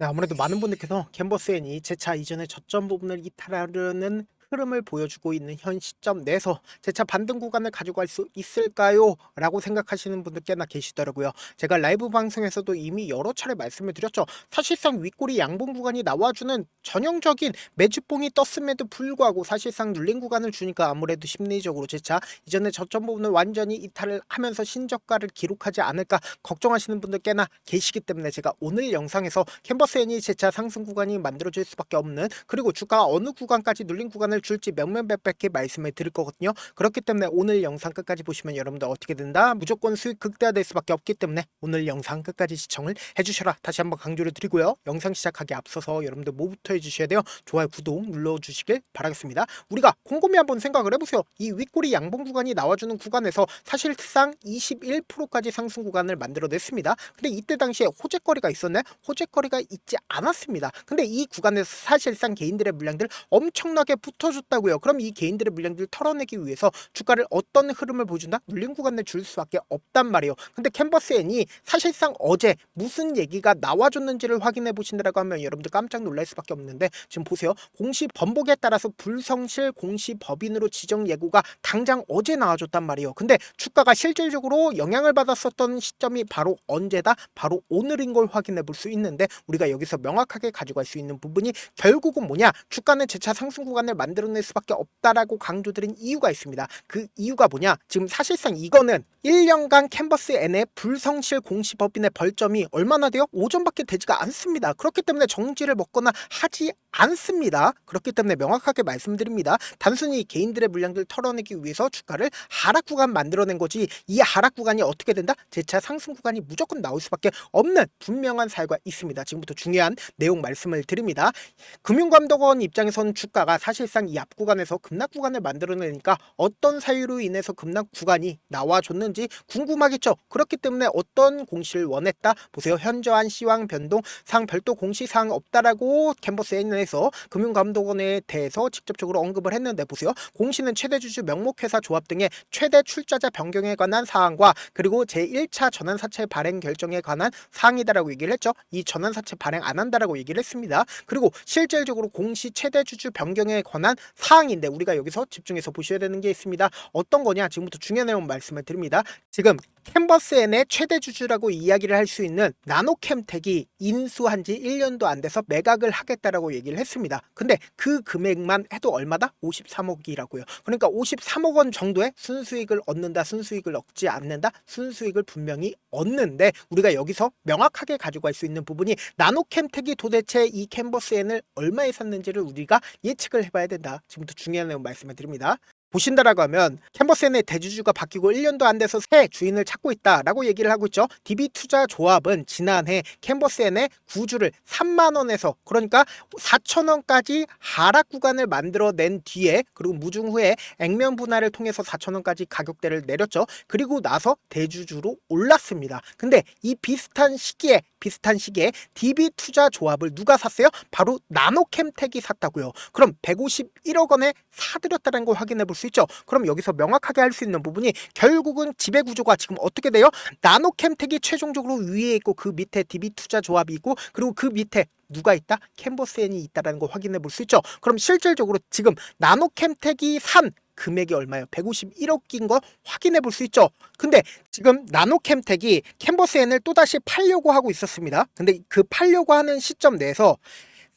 네, 아무래도 많은 분들께서 캔버스앤이 재차 이전의 저점 부분을 이탈하려는 흐름을 보여주고 있는 현 시점 내에서 재차 반등 구간을 가져갈 수 있을까요? 라고 생각하시는 분들 꽤나 계시더라고요. 제가 라이브 방송에서도 이미 여러 차례 말씀을 드렸죠. 사실상 윗꼬리 양봉 구간이 나와주는 전형적인 매주봉이 떴음에도 불구하고 사실상 눌린 구간을 주니까 아무래도 심리적으로 재차 이전의 저점 부분을 완전히 이탈을 하면서 신저가를 기록하지 않을까 걱정하시는 분들 꽤나 계시기 때문에 제가 오늘 영상에서 캔버스앤이 재차 상승 구간이 만들어질 수밖에 없는, 그리고 주가가 어느 구간까지 눌린 구간을 줄지 명명백백히 말씀을 드릴 거거든요. 그렇기 때문에 오늘 영상 끝까지 보시면 여러분들 어떻게 된다? 무조건 수익 극대화될 수밖에 없기 때문에 오늘 영상 끝까지 시청을 해주셔라 다시 한번 강조를 드리고요. 영상 시작하기 앞서서 여러분들 뭐부터 해주셔야 돼요? 좋아요, 구독 눌러주시길 바라겠습니다. 우리가 곰곰이 한번 생각을 해보세요. 이 윗꼬리 양봉 구간이 나와주는 구간에서 사실상 21%까지 상승 구간을 만들어냈습니다. 근데 이때 당시에 호재거리가 있었네? 호재거리가 있지 않았습니다. 근데 이 구간에서 사실상 개인들의 물량들 엄청나게 붙어줬다고요. 그럼 이 개인들의 물량들 털어내기 위해서 주가를 어떤 흐름을 보여준다? 눌린 구간을 줄 수밖에 없단 말이에요. 근데 캔버스앤이 사실상 어제 무슨 얘기가 나와줬는지를 확인해 보신다라고 하면 여러분들 깜짝 놀랄 수밖에 없는데, 지금 보세요. 공시 번복에 따라서 불성실 공시 법인으로 지정 예고가 당장 어제 나와줬단 말이에요. 근데 주가가 실질적으로 영향을 받았었던 시점이 바로 언제다? 바로 오늘인 걸 확인해 볼 수 있는데, 우리가 여기서 명확하게 가져갈 수 있는 부분이 결국은 뭐냐? 주가는 재차 상승 구간을 만들어낼 수밖에 없다라고 강조드린 이유가 있습니다. 그 이유가 뭐냐? 지금 사실상 이거는 1년간 캔버스앤의 불성실 공시법인의 벌점이 얼마나 돼요? 5점밖에 되지가 않습니다. 그렇기 때문에 정지를 먹거나 하지 않습니다. 그렇기 때문에 명확하게 말씀드립니다. 단순히 개인들의 물량들 털어내기 위해서 주가를 하락 구간 만들어낸 거지, 이 하락 구간이 어떻게 된다? 재차 상승 구간이 무조건 나올 수밖에 없는 분명한 사유가 있습니다. 지금부터 중요한 내용 말씀을 드립니다. 금융감독원 입장에서는 주가가 사실상 이 앞 구간에서 급락 구간을 만들어내니까 어떤 사유로 인해서 급락 구간이 나와줬는지 궁금하겠죠. 그렇기 때문에 어떤 공시를 원했다? 보세요. 현저한 시황 변동 상 별도 공시사항 없다라고 캔버스앤에서 금융감독원에 대해서 직접적으로 언급을 했는데, 보세요. 공시는 최대주주 명목회사 조합 등의 최대 출자자 변경에 관한 사항과 그리고 제1차 전환사채 발행 결정에 관한 사항이다라고 얘기를 했죠. 이 전환사채 발행 안 한다라고 얘기를 했습니다. 그리고 실질적으로 공시 최대주주 변경에 관한 사항인데, 우리가 여기서 집중해서 보셔야 되는 게 있습니다. 어떤 거냐? 지금부터 중요한 내용 말씀을 드립니다. 지금 캔버스앤의 최대 주주라고 이야기를 할 수 있는 나노캠텍이 인수한 지 1년도 안 돼서 매각을 하겠다라고 얘기를 했습니다. 근데 그 금액만 해도 얼마다? 53억이라고요. 그러니까 53억 원 정도의 순수익을 얻는다, 순수익을 얻지 않는다, 순수익을 분명히 얻는데, 우리가 여기서 명확하게 가져갈 수 있는 부분이 나노캠텍이 도대체 이 캔버스앤을 얼마에 샀는지를 우리가 예측을 해봐야 된다. 지금부터 중요한 내용 말씀을 드립니다. 보신다라고 하면 캔버스앤의 대주주가 바뀌고 1년도 안 돼서 새 주인을 찾고 있다라고 얘기를 하고 있죠. DB투자조합은 지난해 캔버스앤의 구주를 3만원에서, 그러니까 4천원까지 하락 구간을 만들어낸 뒤에, 그리고 무중 후에 액면 분할을 통해서 4천원까지 가격대를 내렸죠. 그리고 나서 대주주로 올랐습니다. 근데 이 비슷한 시기에 DB투자조합을 누가 샀어요? 바로 나노캠텍이 샀다고요. 그럼 151억 원에 사들였다는 걸 확인해 볼 수 있죠. 그럼 여기서 명확하게 할 수 있는 부분이 결국은 지배 구조가 지금 어떻게 돼요? 나노캠텍이 최종적으로 위에 있고 그 밑에 DB투자조합이 있고, 그리고 그 밑에 누가 있다? 캔버스앤이 있다는 걸 확인해 볼 수 있죠. 그럼 실질적으로 지금 나노캠텍이 산 금액이 얼마예요? 151억인 거 확인해 볼 수 있죠. 근데 지금 나노캠텍이 캔버스앤을 또다시 팔려고 하고 있었습니다. 근데 그 팔려고 하는 시점 내에서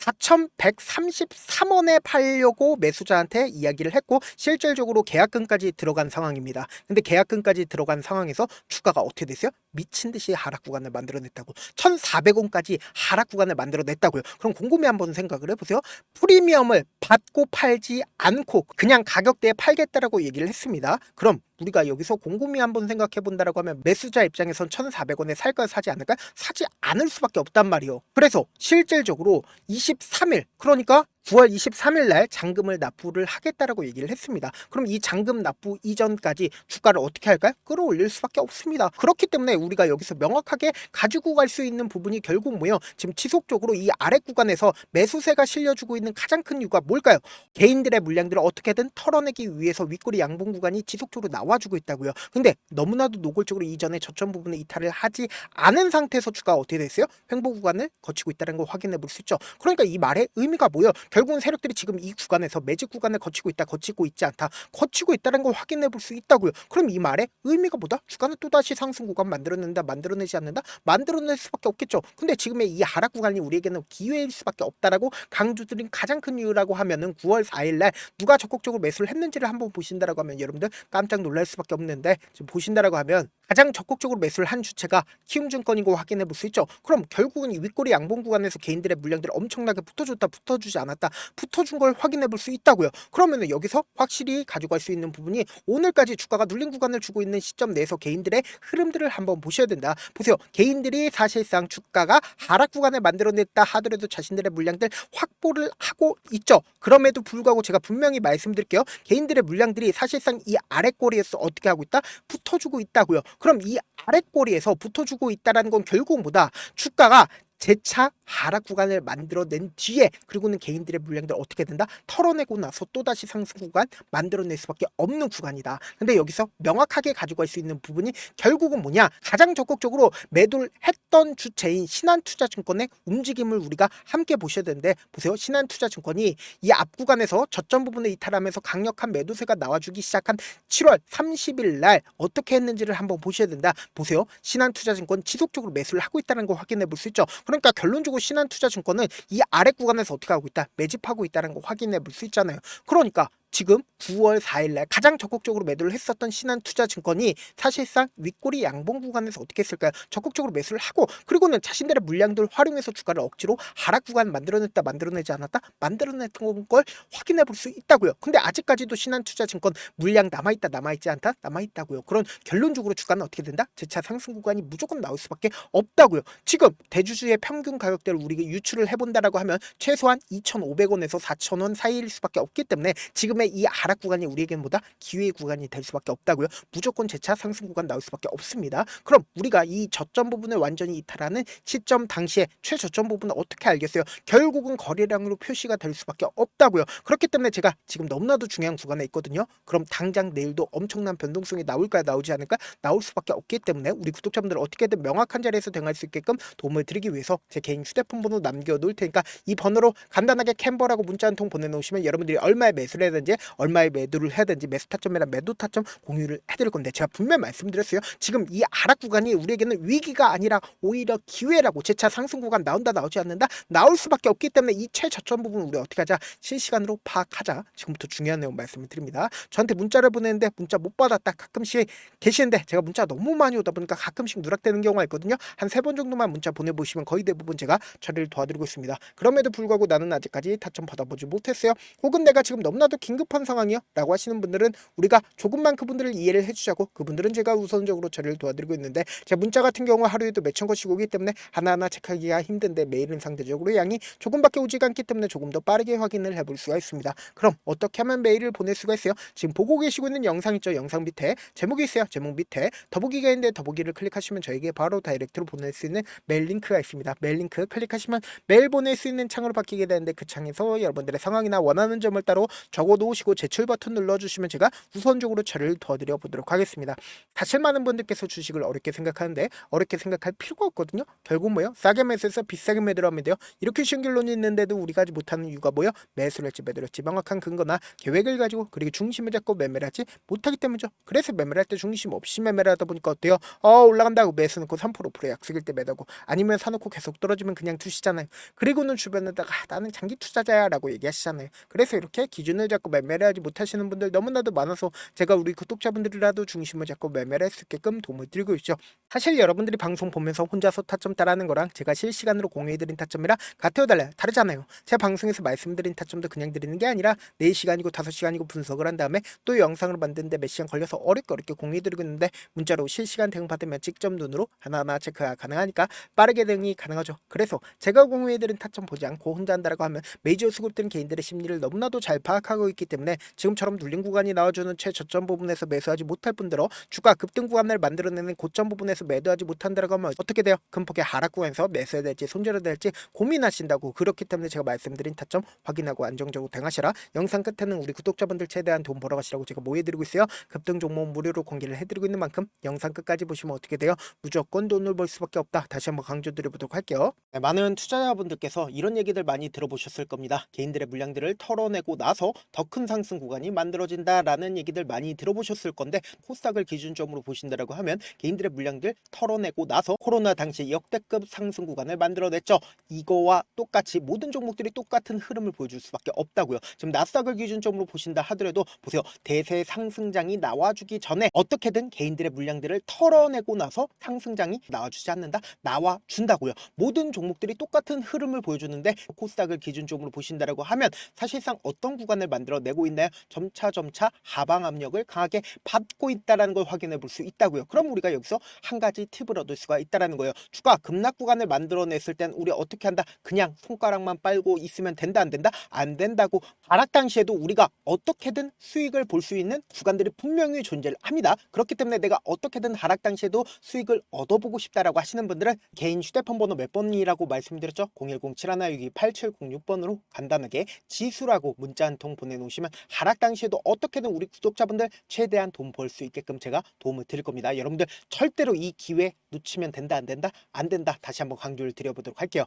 4,133원에 팔려고 매수자한테 이야기를 했고, 실질적으로 계약금까지 들어간 상황입니다. 근데 계약금까지 들어간 상황에서 주가가 어떻게 됐어요? 미친 듯이 하락 구간을 만들어냈다고. 1,400원까지 하락 구간을 만들어냈다고요. 그럼 곰곰이 한번 생각을 해보세요. 프리미엄을 받고 팔지 않고 그냥 가격대에 팔겠다라고 얘기를 했습니다. 그럼 우리가 여기서 곰곰이 한번 생각해 본다라고 하면 매수자 입장에선 1,400원에 살까 사지 않을까? 사지 않을 수밖에 없단 말이에요. 그래서 실질적으로 23일, 그러니까 9월 23일 날 잔금을 납부를 하겠다라고 얘기를 했습니다. 그럼 이 잔금 납부 이전까지 주가를 어떻게 할까요? 끌어올릴 수밖에 없습니다. 그렇기 때문에 우리가 여기서 명확하게 가지고 갈 수 있는 부분이 결국 뭐예요? 지금 지속적으로 이 아래 구간에서 매수세가 실려주고 있는 가장 큰 이유가 뭘까요? 개인들의 물량들을 어떻게든 털어내기 위해서 윗꼬리 양봉 구간이 지속적으로 나와주고 있다고요. 근데 너무나도 노골적으로 이전에 저점 부분에 이탈을 하지 않은 상태에서 주가가 어떻게 됐어요? 횡보 구간을 거치고 있다는 걸 확인해 볼 수 있죠. 그러니까 이 말의 의미가 뭐예요? 결국은 세력들이 지금 이 구간에서 매직 구간을 거치고 있다, 거치고 있지 않다, 거치고 있다는 걸 확인해 볼 수 있다고요. 그럼 이 말의 의미가 뭐다? 주가는 또다시 상승 구간 만들어낸다, 만들어내지 않는다, 만들어낼 수밖에 없겠죠. 근데 지금의 이 하락 구간이 우리에게는 기회일 수밖에 없다라고 강조드린 가장 큰 이유라고 하면은 9월 4일 날 누가 적극적으로 매수를 했는지를 한번 보신다라고 하면 여러분들 깜짝 놀랄 수밖에 없는데, 지금 보신다라고 하면 가장 적극적으로 매수를 한 주체가 키움증권이고 확인해 볼 수 있죠. 그럼 결국은 이 윗꼬리 양봉 구간에서 개인들의 물량들이 엄청나게 붙어줬다, 붙어주지 않았다, 붙어준 걸 확인해 볼 수 있다고요. 그러면은 여기서 확실히 가져갈 수 있는 부분이 오늘까지 주가가 눌린 구간을 주고 있는 시점 내에서 개인들의 흐름들을 한번 보셔야 된다. 보세요. 개인들이 사실상 주가가 하락 구간을 만들어냈다 하더라도 자신들의 물량들 확보를 하고 있죠. 그럼에도 불구하고 제가 분명히 말씀드릴게요. 개인들의 물량들이 사실상 이 아랫꼬리에서 어떻게 하고 있다? 붙어주고 있다고요. 그럼 이 아랫꼬리에서 붙어주고 있다는 건 결국 뭐다? 주가가 재차 하락 구간을 만들어낸 뒤에, 그리고는 개인들의 물량들 어떻게 된다? 털어내고 나서 또다시 상승 구간 만들어낼 수밖에 없는 구간이다. 근데 여기서 명확하게 가져갈 수 있는 부분이 결국은 뭐냐? 가장 적극적으로 매도를 했던 주체인 신한투자증권의 움직임을 우리가 함께 보셔야 되는데, 보세요. 신한투자증권이 이 앞 구간에서 저점 부분에 이탈하면서 강력한 매도세가 나와주기 시작한 7월 30일 날 어떻게 했는지를 한번 보셔야 된다. 보세요. 신한투자증권 지속적으로 매수를 하고 있다는 걸 확인해 볼 수 있죠. 그러니까 결론적으로 신한투자증권은 이 아래 구간에서 어떻게 하고 있다? 매집하고 있다는 거 확인해 볼 수 있잖아요. 그러니까 지금 9월 4일 날 가장 적극적으로 매도를 했었던 신한투자증권이 사실상 윗꼬리 양봉 구간에서 어떻게 했을까요? 적극적으로 매수를 하고, 그리고는 자신들의 물량들을 활용해서 주가를 억지로 하락 구간 만들어냈다, 만들어내지 않았다, 만들어냈던 걸 확인해 볼 수 있다고요. 근데 아직까지도 신한투자증권 물량 남아있다, 남아있지 않다, 남아있다고요. 그런 결론적으로 주가는 어떻게 된다? 재차 상승 구간이 무조건 나올 수밖에 없다고요. 지금 대주주의 평균 가격대를 우리가 유출을 해본다라고 하면 최소한 2,500원에서 4,000원 사이일 수밖에 없기 때문에 지금의 이 하락 구간이 우리에게는 뭐다? 기회의 구간이 될 수밖에 없다고요. 무조건 재차 상승 구간 나올 수밖에 없습니다. 그럼 우리가 이 저점 부분을 완전히 이탈하는 시점 당시에 최저점 부분을 어떻게 알겠어요? 결국은 거래량으로 표시가 될 수밖에 없다고요. 그렇기 때문에 제가 지금 너무나도 중요한 구간에 있거든요. 그럼 당장 내일도 엄청난 변동성이 나올까요? 나오지 않을까? 나올 수밖에 없기 때문에 우리 구독자분들 어떻게든 명확한 자리에서 대응할 수 있게끔 도움을 드리기 위해서 제 개인 휴대폰 번호 남겨놓을 테니까 이 번호로 간단하게 캔버라고 문자 한 통 보내놓으시면 여러분들이 얼마에 매수를 해야되는지, 얼마에 매도를 해야 되는지, 매수 타점이랑 매도 타점 공유를 해드릴 건데, 제가 분명히 말씀드렸어요. 지금 이 하락 구간이 우리에게는 위기가 아니라 오히려 기회라고. 재차 상승 구간 나온다, 나오지 않는다, 나올 수밖에 없기 때문에 이 최저점 부분 우리 어떻게 하자? 실시간으로 파악하자. 지금부터 중요한 내용 말씀을 드립니다. 저한테 문자를 보내는데 문자 못 받았다 가끔씩 계시는데, 제가 문자 너무 많이 오다 보니까 가끔씩 누락되는 경우가 있거든요. 한 3번 정도만 문자 보내보시면 거의 대부분 제가 처리를 도와드리고 있습니다. 그럼에도 불구하고 나는 아직까지 타점 받아보지 못했어요. 혹은 내가 지금 너무나도 긴급한 상황이요 라고 하시는 분들은 우리가 조금만 그분들을 이해를 해주자고, 그분들은 제가 우선적으로 처리를 도와드리고 있는데, 제 문자 같은 경우 하루에도 몇천 건씩 오기 때문에 하나하나 체크하기가 힘든데, 메일은 상대적으로 양이 조금밖에 오지가 않기 때문에 조금 더 빠르게 확인을 해볼 수가 있습니다. 그럼 어떻게 하면 메일을 보낼 수가 있어요? 지금 보고 계시고 있는 영상 있죠? 영상 밑에 제목이 있어요. 제목 밑에 더보기가 있는데 더보기를 클릭하시면 저에게 바로 다이렉트로 보낼 수 있는 메일 링크가 있습니다. 메일 링크 클릭하시면 메일 보낼 수 있는 창으로 바뀌게 되는데, 그 창에서 여러분들의 상황이나 원하는 점을 따로 적어 놓으시고 제출 버튼 눌러주시면 제가 우선적으로 처리를 도와드려 보도록 하겠습니다. 사실 많은 분들께서 주식을 어렵게 생각하는데 어렵게 생각할 필요가 없거든요. 결국 뭐요? 싸게 매수해서 비싸게 매도를 하면 돼요. 이렇게 쉬운 결론이 있는데도 우리가 하지 못하는 이유가 뭐요? 매수를 할지 매도를 할지 명확한 근거나 계획을 가지고, 그리고 중심을 잡고 매매를 하지 못하기 때문이죠. 그래서 매매를 할 때 중심 없이 매매를 하다 보니까 어때요? 올라간다고 매수 넣고 3% 5% 약속일 때 매도고, 아니면 사놓고 계속 떨어지면 그냥 두시잖아요. 그리고는 주변에다가 나는 장기 투자자야 라고 얘기하시잖아요. 그래서 이렇게 기준을 잡고 매매를 하지 못하시는 분들 너무나도 많아서 제가 우리 구독자분들이라도 중심을 잡고 매매를 할 수 있게끔 도움을 드리고 있죠. 사실 여러분들이 방송 보면서 혼자서 타점 따라하는 거랑 제가 실시간으로 공유해드린 타점이랑 같아요 달라요? 다르잖아요. 제가 방송에서 말씀드린 타점도 그냥 드리는 게 아니라 4시간이고 5시간이고 분석을 한 다음에 또 영상을 만드는데 몇 시간 걸려서 어렵게 공유해드리고 있는데 문자로 실시간 대응 받으면 직접 눈으로 하나하나 체크가 가능하니까 빠르게 대응이 가능하죠. 그래서 제가 공유해드린 타점 보지 않고 혼자 한다라고 하면 메이저 수급들은 개인들의 심리를 너무나도 잘 파악하고 있기 때문에 지금처럼 눌린 구간이 나와주는 최저점 부분에서 매수하지 못할 뿐더러 주가 급등 구간을 만들어내는 고점 부분에서 매도하지 못한다라고 하면 어떻게 돼요? 큰 폭의 하락 구간에서 매수해야 될지 손절해야 될지 고민하신다고. 그렇기 때문에 제가 말씀드린 타점 확인하고 안정적으로 대응하시라. 영상 끝에는 우리 구독자분들 최대한 돈 벌어가시라고 제가 모여드리고 있어요. 급등 종목 무료로 공개를 해드리고 있는 만큼 영상 끝까지 보시면 어떻게 돼요? 무조건 돈을 벌 수밖에 없다. 다시 한번 강조드려보도록 할게요. 네, 많은 투자자분들께서 이런 얘기들 많이 들어보셨을 겁니다. 개인들의 물량들을 털어내고 나서 더 큰 상승 구간이 만들어진다라는 얘기들 많이 들어보셨을 건데 코스닥을 기준점으로 보신다라고 하면 개인들의 물량들 털어내고 나서 코로나 당시 역대급 상승 구간을 만들어냈죠. 이거와 똑같이 모든 종목들이 똑같은 흐름을 보여줄 수밖에 없다고요. 지금 나스닥을 기준점으로 보신다 하더라도 보세요. 대세 상승장이 나와주기 전에 어떻게든 개인들의 물량들을 털어내고 나서 상승장이 나와주지 않는다? 나와준다고요. 모든 종목들이 똑같은 흐름을 보여주는데 코스닥을 기준점으로 보신다라고 하면 사실상 어떤 구간을 만들어내고 있나요? 점차 하방 압력을 강하게 받고 있다는 걸 확인해 볼 수 있다고요. 그럼 우리가 여기서 한 가지 팁을 얻을 수가 있다는 거예요. 주가 급락 구간을 만들어냈을 땐 우리 어떻게 한다? 그냥 손가락만 빨고 있으면 된다 안 된다? 안 된다고. 하락 당시에도 우리가 어떻게든 수익을 볼 수 있는 구간들이 분명히 존재를 합니다. 그렇기 때문에 내가 어떻게든 하락 당시에도 수익을 얻어보고 싶다라고 하시는 분들은 개인 휴대폰 번호 몇 번이라고 말씀드렸죠? 010-7162-8706번으로 간단하게 지수라고 문자 한 통 보내놓으시면 하락 당시에도 어떻게든 우리 구독자분들 최대한 돈 벌 수 있게끔 제가 도움을 드릴 겁니다. 여러분들 절대로 이 기회 놓치면 된다 안 된다? 안 된다. 다시 한번 강조를 드려보도록 할게요.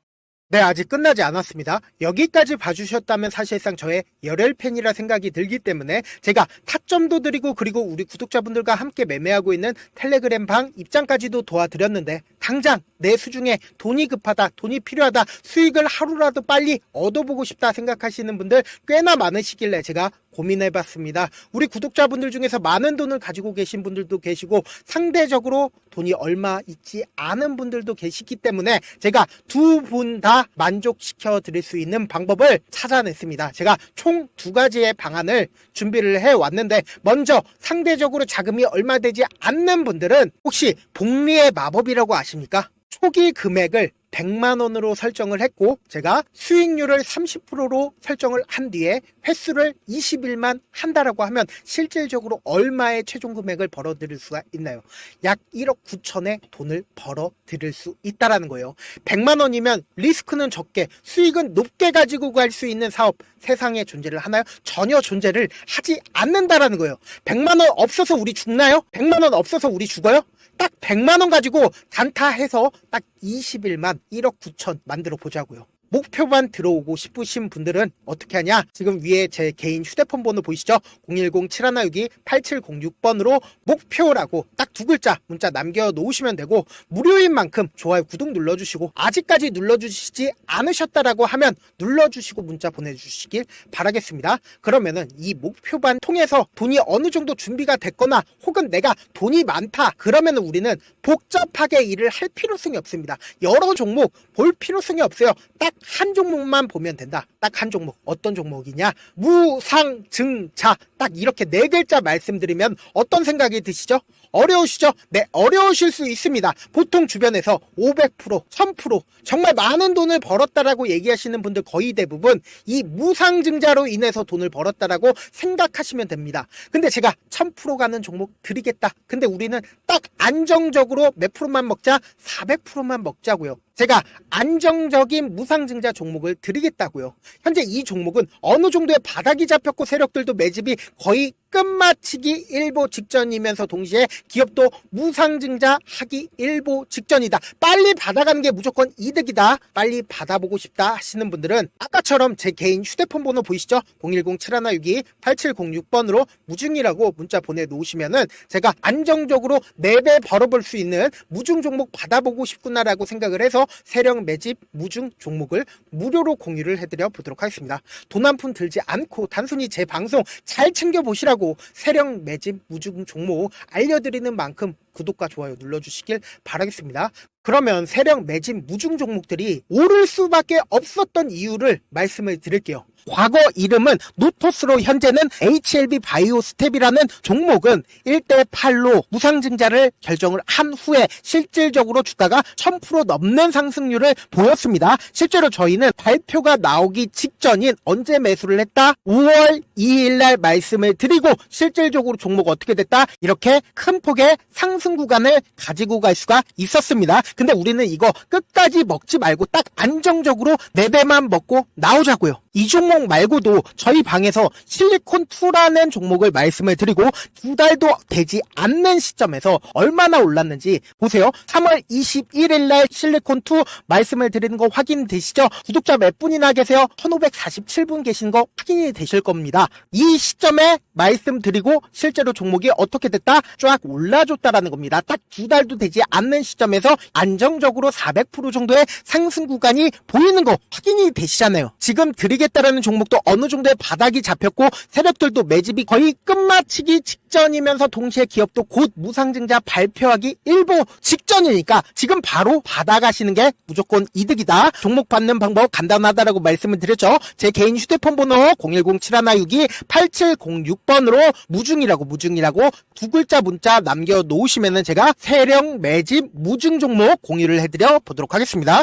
네, 아직 끝나지 않았습니다. 여기까지 봐주셨다면 사실상 저의 열혈팬이라 생각이 들기 때문에 제가 타점도 드리고 그리고 우리 구독자분들과 함께 매매하고 있는 텔레그램 방 입장까지도 도와드렸는데 당장 내 수중에 돈이 급하다, 돈이 필요하다, 수익을 하루라도 빨리 얻어보고 싶다 생각하시는 분들 꽤나 많으시길래 제가 고민해봤습니다. 우리 구독자분들 중에서 많은 돈을 가지고 계신 분들도 계시고 상대적으로 돈이 얼마 있지 않은 분들도 계시기 때문에 제가 두 분 다 만족시켜 드릴 수 있는 방법을 찾아냈습니다. 제가 총 2가지의 방안을 준비를 해왔는데 먼저 상대적으로 자금이 얼마 되지 않는 분들은 혹시 복리의 마법이라고 아십니까? 초기 금액을 100만원으로 설정을 했고 제가 수익률을 30%로 설정을 한 뒤에 횟수를 20일만 한다라고 하면 실질적으로 얼마의 최종 금액을 벌어들일 수가 있나요? 약 1억 9천의 돈을 벌어들일 수 있다라는 거예요. 100만원이면 리스크는 적게 수익은 높게 가지고 갈 수 있는 사업 세상에 존재를 하나요? 전혀 존재를 하지 않는다라는 거예요. 100만원 없어서 우리 죽나요? 100만원 없어서 우리 죽어요? 딱 100만원 가지고 단타해서 딱 20일만 1억 9천 만들어 보자고요. 목표만 들어오고 싶으신 분들은 어떻게 하냐? 지금 위에 제 개인 휴대폰 번호 보이시죠? 010-7162-8706번으로 목표라고 딱 2글자 문자 남겨놓으시면 되고 무료인 만큼 좋아요, 구독 눌러주시고 아직까지 눌러주시지 않으셨다라고 하면 눌러주시고 문자 보내주시길 바라겠습니다. 그러면은 이 목표반 통해서 돈이 어느 정도 준비가 됐거나 혹은 내가 돈이 많다 그러면은 우리는 복잡하게 일을 할 필요성이 없습니다. 여러 종목 볼 필요성이 없어요. 딱 한 종목만 보면 된다. 딱 한 종목. 어떤 종목이냐? 무상증자. 딱 이렇게 4글자 말씀드리면 어떤 생각이 드시죠? 어려우시죠? 네, 어려우실 수 있습니다. 보통 주변에서 500%, 1000% 정말 많은 돈을 벌었다라고 얘기하시는 분들 거의 대부분 이 무상증자로 인해서 돈을 벌었다라고 생각하시면 됩니다. 근데 제가 1000% 가는 종목 드리겠다. 근데 우리는 딱 안정적으로 몇 프로만 먹자? 400%만 먹자고요. 제가 안정적인 무상증자 종목을 드리겠다고요. 현재 이 종목은 어느 정도의 바닥이 잡혔고 세력들도 매집이 거의 끝마치기 일보 직전이면서 동시에 기업도 무상증자 하기 일보 직전이다. 빨리 받아가는 게 무조건 이득이다. 빨리 받아보고 싶다 하시는 분들은 아까처럼 제 개인 휴대폰 번호 보이시죠? 010-7162-8706번으로 무중이라고 문자 보내놓으시면은 제가 안정적으로 4배 벌어볼 수 있는 무중 종목 받아보고 싶구나라고 생각을 해서 세력 매집 무중 종목을 무료로 공유를 해드려 보도록 하겠습니다. 돈 한 푼 들지 않고 단순히 제 방송 잘 챙겨보시라고 세력 매집 무중 종목 알려드리는 만큼 구독과 좋아요 눌러주시길 바라겠습니다. 그러면 세력 매집 무중 종목들이 오를 수밖에 없었던 이유를 말씀을 드릴게요. 과거 이름은 노토스로 현재는 HLB 바이오 스텝이라는 종목은 1대8로 무상증자를 결정을 한 후에 실질적으로 주가가 1000% 넘는 상승률을 보였습니다. 실제로 저희는 발표가 나오기 직전인 언제 매수를 했다? 5월 2일날 말씀을 드리고 실질적으로 종목 어떻게 됐다? 이렇게 큰 폭의 상승 구간을 가지고 갈 수가 있었습니다. 근데 우리는 이거 끝까지 먹지 말고 딱 안정적으로 4배만 먹고 나오자고요. 이 종목 말고도 저희 방에서 실리콘2라는 종목을 말씀을 드리고 2달도 되지 않는 시점에서 얼마나 올랐는지 보세요. 3월 21일 날 실리콘2 말씀을 드리는 거 확인되시죠? 구독자 몇 분이나 계세요? 1547분 계신 거 확인이 되실 겁니다. 이 시점에 말씀드리고 실제로 종목이 어떻게 됐다? 쫙 올라줬다라는 겁니다. 딱 2달도 되지 않는 시점에서 안정적으로 400% 정도의 상승 구간이 보이는 거 확인이 되시잖아요. 지금 드리겠다라는 종목도 어느 정도의 바닥이 잡혔고 세력들도 매집이 거의 끝마치기 직전이면서 동시에 기업도 곧 무상증자 발표하기 일보 직전이니까 지금 바로 받아가시는 게 무조건 이득이다. 종목 받는 방법 간단하다라고 말씀을 드렸죠. 제 개인 휴대폰 번호 010-7162-8706번으로 무중이라고 두 글자 문자 남겨놓으시면은 제가 세력 매집 무중 종목 공유를 해드려 보도록 하겠습니다.